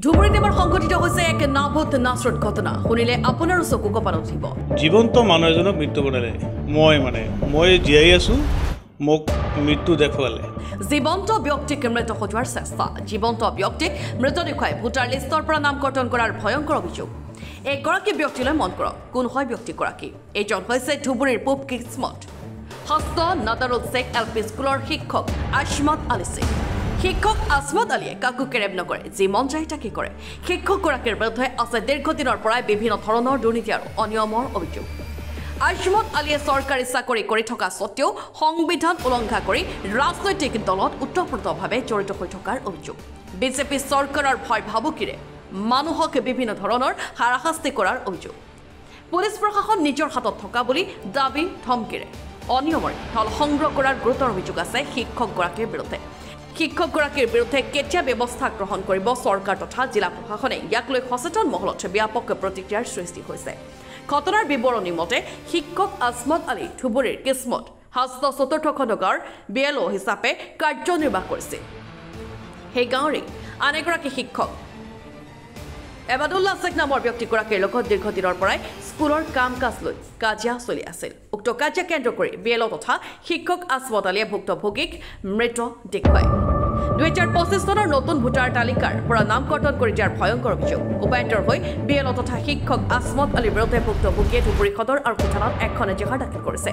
ধুবুৰীত এবাৰ সংঘটিত হৈছে এক নাভূত নাচৰত ঘটনা শুনিলে আপোনাৰো চকু কপালত উঠিব জীৱন্ত মানুহ এজনক মৃত্যু ঘটালে মই জীয়াই আছো মোক মৃত্যু দেখুৱালে জীৱন্ত ব্যক্তিক মৃত সজোৱাৰ চেষ্টা জীৱন্ত ব্যক্তিক মৃত দেখুৱাই ভোটাৰ লিষ্টৰ পৰা নাম কৰ্তন কৰাৰ ভয়ংকৰ অভিযোগ এগৰাকী ব্যক্তিলৈ মন কৰক কোন হয় ব্যক্তিগৰাকী এইজন হৈছে ধুবুৰীৰ পূব কিসমত হস্ত নাদাৰুল শেখ এলপি স্কুলৰ শিক্ষক আছমত আলী সিং শিক্ষক আছমত আলীয়ে কাকো কেৰেব নকৰে যি মন যায় তাকে কৰে শিক্ষকগৰাকীৰ বিৰুদ্ধে আছে দীৰ্ঘদিনৰ পৰাই বিভিন্ন ধৰণৰ দুৰ্নীতি আৰু অনিয়মৰ অভিযোগ আছমত আলীয়ে চৰকাৰী চাকৰি কৰি থকা স্বত্তেও সংবিধান উলংঘা কৰি ৰাজনৈতিক দলত ওতঃপ্ৰোতভাৱে জড়িত হৈ থকাৰ অভিযোগ বিজেপি চৰকাৰৰ ভয় ভাবুকিৰে মানুহক বিভিন্ন ধৰণৰ হাৰাশাস্তি কৰাৰ অভিযোগ পুলিচ প্ৰশাসন নিজৰ হাতত থকা বুলি দাবী ধমকিৰে অনিয়মৰে ধল সংগ্ৰহ কৰাৰ গুৰুতৰ অভিযোগ আছে শিক্ষকগৰাকীৰ বিৰুদ্ধে শিক্ষকগৰাকীৰ বিৰুদ্ধে কেতিয়া ব্যৱস্থা গ্ৰহণ কৰিব চৰকাৰ তথা জিলা প্ৰশাসনে ইয়াক লৈ সচেতন মহলত ব্যাপক প্ৰতিক্ৰিয়াৰ সৃষ্টি হৈছে ঘটনাৰ বিৱৰণী মতে শিক্ষক আছমত আলী ধুবুৰীৰ কিসমত হস্ত চতুৰ্থ খণ্ডগাঁৱৰ বিএলঅ হিচাপে কাৰ্যনিৰ্বাহ কৰিছিল সেই গাঁৱৰে আন এগৰাকী শিক্ষক এবাদুল্লাহ শেখ নামৰ ব্যক্তিগৰাকীৰ লগত দীৰ্ঘদিনৰ পৰাই স্কুলৰ কাম কাজ লৈ কাজিয়া চলি আছিল উক্ত কাজিয়া কেন্দ্ৰ কৰি বিএলঅ তথা শিক্ষক আছমত আলীয়ে ভুক্তভোগীক মৃত দেখুৱায় 2025 চনৰ নতুন ভোটাৰ তালিকাৰ পৰা নাম কৰ্তন কৰি দিয়াৰ ভয়ংকৰ অভিযোগ উপায়ন্তৰ হৈ বিএলঅ তথা শিক্ষক আছমত আলীৰ বিৰুদ্ধে ভুক্তভোগীয়ে ধুবুৰী সদৰ আৰক্ষী থানাত এখন এজাহাৰ দাখিল কৰিছে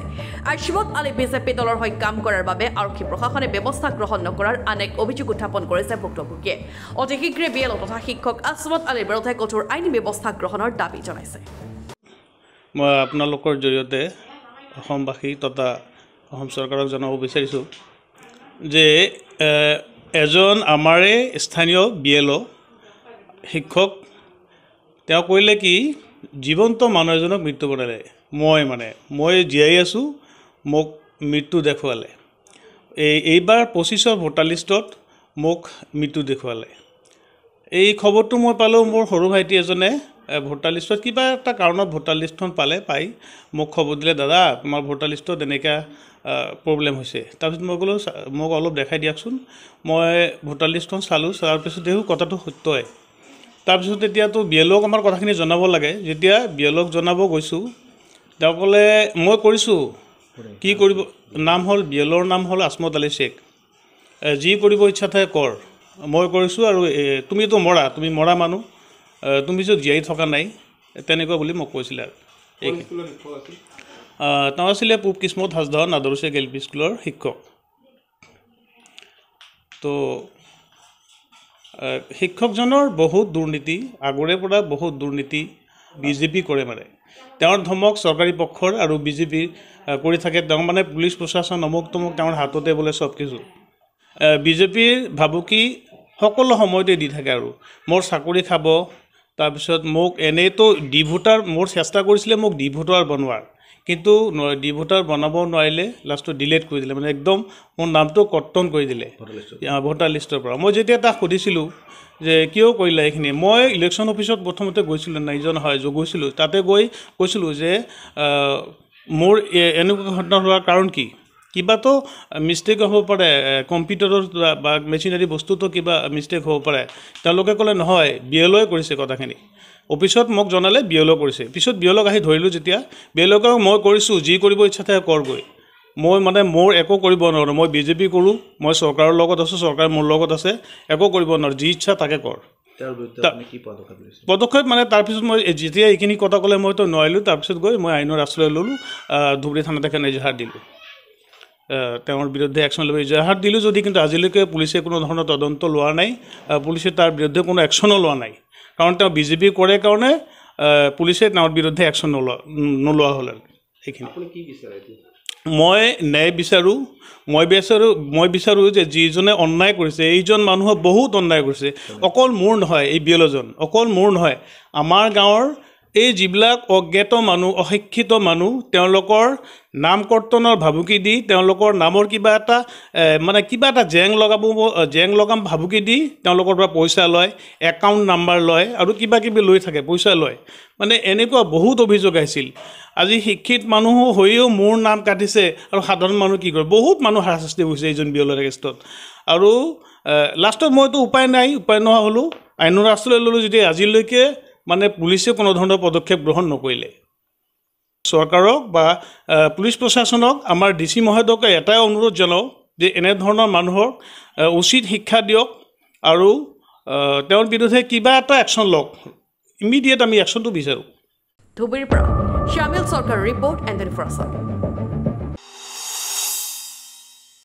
আছমত আলী বিজেপি দলৰ হৈ কাম কৰাৰ বাবে আৰক্ষী প্ৰশাসনে ব্যৱস্থা গ্ৰহণ নকৰাৰ আন এক অভিযোগ উত্থাপন কৰিছে ভুক্তভোগীয়ে অতি শীঘ্ৰে বিএলঅ তথা শিক্ষক আছমত আলীৰ বিৰুদ্ধে কঠোৰ আইনী ব্যৱস্থা গ্ৰহণৰ দাবী জনাইছে মই আপোনালোকৰ জৰিয়তে অসমবাসী তথা অসম চৰকাৰক জনাব বিচাৰিছোঁ যে এজন আমাৰে স্থানীয় বিএলঅ শিক্ষক তেওঁ কৈলে কি জীৱন্ত মানুহ এজনক মৃত্যু ঘটালে মই জীয়াই আছোঁ মোক মৃত্যু দেখুৱালে এইবাৰ 25 ভোটাৰ লিষ্টত মোক মৃত্যু দেখুৱালে এই খবৰটো মই পালোঁ মোৰ সৰু ভাইটি এজনে ভোটাৰ লিষ্টত কিবা এটা কাৰণত ভোটাৰ লিষ্টখন পাই মোক খবৰ দিলে দাদা তোমাৰ ভোটাৰ লিষ্টত এনেকুৱা প্ৰব্লেম হৈছে তাৰপিছত মই ক'লোঁ মোক অলপ দেখাই দিয়কচোন মই ভোটাৰ লিষ্টখন চালোঁ চোৱাৰ পিছত দেখোঁ কথাটো সত্যই তাৰপিছত এতিয়াতো বিএলঅক আমাৰ কথাখিনি জনাব লাগে যেতিয়া বিএলঅক জনাব গৈছোঁ তেওঁ ক'লে মই কৰিছোঁ কি কৰিব নাম হ'ল বিএলঅৰ নাম হ'ল আছমত আলী শেখ যি কৰিব ইচ্ছা থাকে কৰ মই কৰিছোঁ আৰু তুমিতো তুমি মৰা মানুহ তুমি যে জীয়াই থকা নাই তেনেকুৱা বুলি মোক কৈছিলে আৰু তেওঁ আছিলে পূব কিসমত হাজদহ নাদাৰুল শেখ এলপি স্কুলৰ শিক্ষক তো শিক্ষকজনৰ বহুত দুৰ্নীতি আগৰে পৰা বহুত দুৰ্নীতি বিজেপি কৰে তেওঁৰ ধমক চৰকাৰী পক্ষৰ আৰু বিজেপি কৰি থাকে তেওঁ পুলিচ প্ৰশাসন অমুক তমুক তেওঁৰ হাততে বোলে চব কিছু বিজেপিৰ ভাবুকি সকলো সময়তে দি থাকে আৰু মোৰ চাকৰি খাব তাৰপিছত মোক এনেইতো ডিভোটাৰ মোৰ চেষ্টা কৰিছিলে মোক ডিভোটাৰ বনোৱাৰ কিন্তু ডিভোটাৰ বনাব নোৱাৰিলে লাষ্টত ডিলেট কৰি দিলে একদম মোৰ নামটো কৰ্তন কৰি দিলে ভোটাৰ লিষ্টৰ পৰা মই যেতিয়া তাক সুধিছিলোঁ যে কিয় কৰিলে এইখিনি মই ইলেকশ্যন অফিচত প্ৰথমতে গৈছিলোঁ নাইজন হয় গৈছিলোঁ তাতে গৈ কৈছিলোঁ যে মোৰ এনেকুৱা ঘটনা হোৱাৰ কাৰণ কি কিবাতো মিষ্টেক হ'ব পাৰে কম্পিউটাৰৰ বা মেচিনাৰী বস্তুটো কিবা মিষ্টেক হ'ব পাৰে তেওঁলোকে ক'লে নহয় বিএলঅই কৰিছে কথাখিনি অফিচত মোক জনালে বিএলঅ কৰিছে পিছত বিএলঅক আহি ধৰিলোঁ যেতিয়া বিএলঅক মই কৰিছোঁ যি কৰিব ইচ্ছা থাকে কৰগৈ মই মোৰ একো কৰিব নোৱাৰোঁ মই বিজেপি কৰোঁ মই চৰকাৰৰ লগত আছোঁ চৰকাৰ মোৰ লগত আছে একো কৰিব নোৱাৰোঁ যি ইচ্ছা তাকে কৰ পদক্ষেপ তাৰপিছত মই যেতিয়া এইখিনি কথা ক'লে মইতো নোৱাৰিলোঁ তাৰপিছত গৈ মই আইনৰ আশ্ৰয় ল'লোঁ ধুবুৰী থানাত এখন এজাহাৰ দিলোঁ তেওঁৰ বিৰুদ্ধে একশ্যন ল'ব এজাহাৰ দিলোঁ যদি কিন্তু আজিলৈকে পুলিচে কোনো ধৰণৰ তদন্ত লোৱা নাই পুলিচে তাৰ বিৰুদ্ধে কোনো একশ্যনো লোৱা নাই কাৰণ তেওঁ বিজেপি কৰে কাৰণে পুলিচে তেওঁৰ বিৰুদ্ধে একশ্যন নোলোৱা হ'ল আৰু সেইখিনি মই ন্যায় বিচাৰোঁ মই বিচাৰোঁ যে যিজনে অন্যায় কৰিছে এইজন মানুহে বহুত অন্যায় কৰিছে অকল মোৰ নহয় এই বিএলঅজন অকল মোৰ নহয় আমাৰ গাঁৱৰ এই যিবিলাক অজ্ঞাত মানুহ অশিক্ষিত মানুহ তেওঁলোকৰ নাম কৰ্তনৰ ভাবুকি দি তেওঁলোকৰ নামৰ কিবা এটা জেং লগাম ভাবুকি দি তেওঁলোকৰ পৰা পইচা লয় একাউণ্ট নাম্বাৰ লয় আৰু কিবা কিবি লৈ থাকে পইচা লয় এনেকুৱা বহুত অভিযোগ আহিছিল আজি শিক্ষিত মানুহ হৈও মোৰ নাম কাটিছে আৰু সাধাৰণ মানুহ কি কৰে বহুত মানুহ হাৰাশাস্তি হৈছে এইজন বিএলঅৰ কেষ্টত আৰু লাষ্টত মইতো উপায় নোহোৱা হ'লোঁ আইনৰ ৰাস্তালৈ ল'লোঁ যেতিয়া আজিলৈকে মানে পুলিচে কোনো ধৰণৰ পদক্ষেপ গ্ৰহণ নকৰিলে চৰকাৰক বা পুলিচ প্ৰশাসনক আমাৰ DC মহোদয়কে এটাই অনুৰোধ জনাওঁ যে এনেধৰণৰ মানুহক উচিত শিক্ষা দিয়ক আৰু তেওঁৰ বিৰুদ্ধে কিবা এটা একশ্যন লওক ইমিডিয়েট আমি একশ্যনটো বিচাৰোঁ ধুবুৰীৰ পৰা শামিল চৰকাৰৰ ৰিপৰ্ট এণ্ড ইনফৰমেশ্যন